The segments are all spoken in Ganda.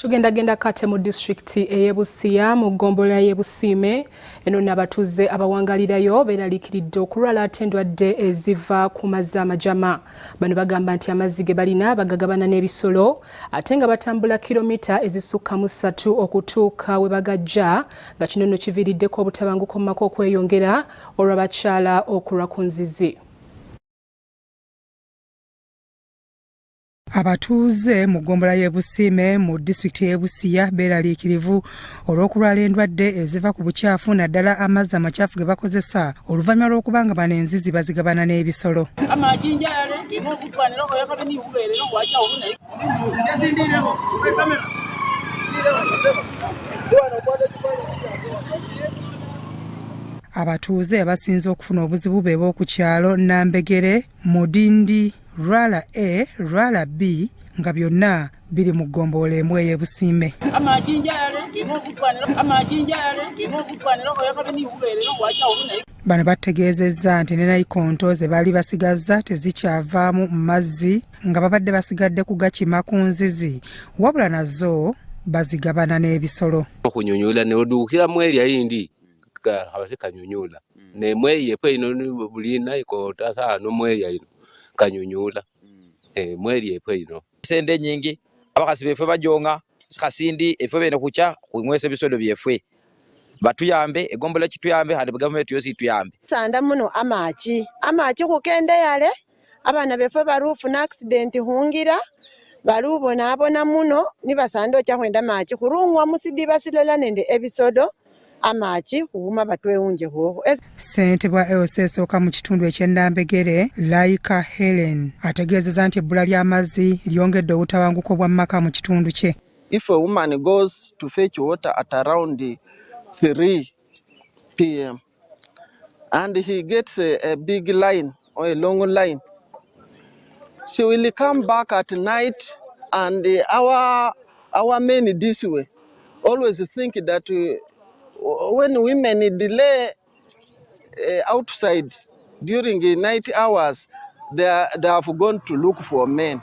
Tugenda kate mu district ey'Ebusiya mu ggombolola y'Ebusime eno n'abatuuze abawangalirayo beeraliikiridde okulwala endwadde eziva ku mazzi amajama. Bano bagamba nti amazzi ge balina bagagabana n'ebisolo ate nga batambula kilomita ezisukkamu 3 okutuuka we bagajja nga kino nno kiviiriddeko obutabanguko mu maka okweyongera olw'abakyala okulwa ku nzizi. Abatuuze mu ggombolola y'Ebusime mu disitulikiti y'Ebusiya beeraliikirivu olw'okulwala endwadde eziva ku bukyafu naddala amazzi amakyafu ge bakozesa oluvannyuma lw'okuba nga bano enzizi bazigabana n'ebisolo. Abatuuze abasinze okufuna obuzibu be b'oku kyalo Nambegere, Mudindi, Rwala A, Rwala B nga byonna biri mu ggombolola emu ey'Ebusime. Bano bategeezezza nti ne nayikonto ze baali basigazza tezikyavaamu mazzi nga babadde basigadde kugakima ku nzizi wabula nazo bazigabana n'ebisolo. Okunyonyola ne oduukira mu erya yindi abatekanyonyola nemwe yepe ino bulina ikota sano mweya ino kanyonyola mweri yepe ino sende nyingi abakasi befe bajonga sikasindi efe bene kucha kuimwese bisolo byefwe batuyambe egombola kituyambe hadi government yosi tuyambe sanda muno amachi kukende yale abana befe barufu na accident hungira barubona abona muno nibasando kya kwenda machi kurungwa musidi basilela nende ebisodo amachi kuuma batwewunje ho. Ssentebwa esooka mu kitundu eky'Ennambegere Laika Helen ategeezezza nti ebbula ly'amazzi lyongedde obutabanguko bwa maka mu kitundu kye. If a woman goes to fetch water at around 3 p.m. and he gets a big line or a long line, she will come back at night, and our men this way always think that when women delay outside during the night hours, they have gone to look for men.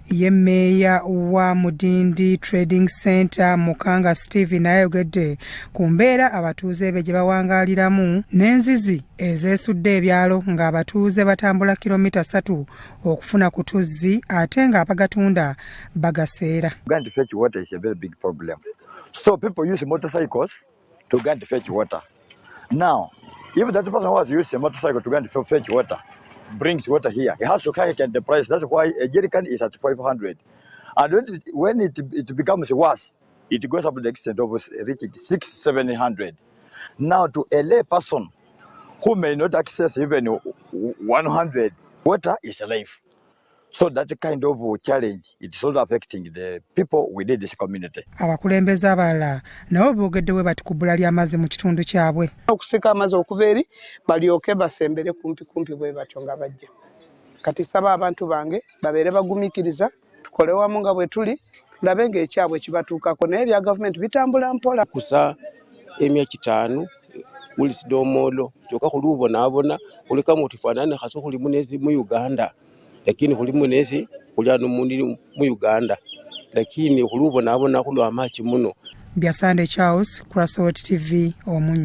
Ye meeya wa Mudindi Trading Center Mukanga Stephen ayogedde ku mbeera abatuuze be gye bawangaaliramu n'enzizi ezeesudde ebyalo ng'abatuuze batambula kilomita 3 okufuna ku tuzzi ate nga abagatunda bagaseera. Going to fetch water is a very big problem. So people use motorcycles to go and fetch water. Now, if that person was using a motorcycle to go and fetch water, brings water here, he has to calculate the price. That's why a jerrycan is at 500. And when it becomes worse, it goes up to the extent of reaching 600-700. Now, to a lay person who may not access even 100, water is life. So that kind of challenge, it's also affecting the people within this community. Abakulembeze abalala nabo boogedde we bati ku bbula ly'amazzi mu kitundu kyabwe. Okusika amazzi okuva eri balyoke basembere kumpi bwe batyo nga bajja. Kati saba abantu bange babeere bagumikiriza tukole wamu nga bwe tuli tulabe ng'ekyabwe kibatuukako naye ebya gavumenti bitambula mpola. Kusa emyaka 5 ulisidomolo kyokka kulubonaabona kuleka mutifaanane kaso kuli munezi mu Uganda. Lakini kuli munezi kuli ano mu Uganda, lakini kulubona abona kulwa amachi muno. Byasande Charles, Crossroad TV, Omunyi.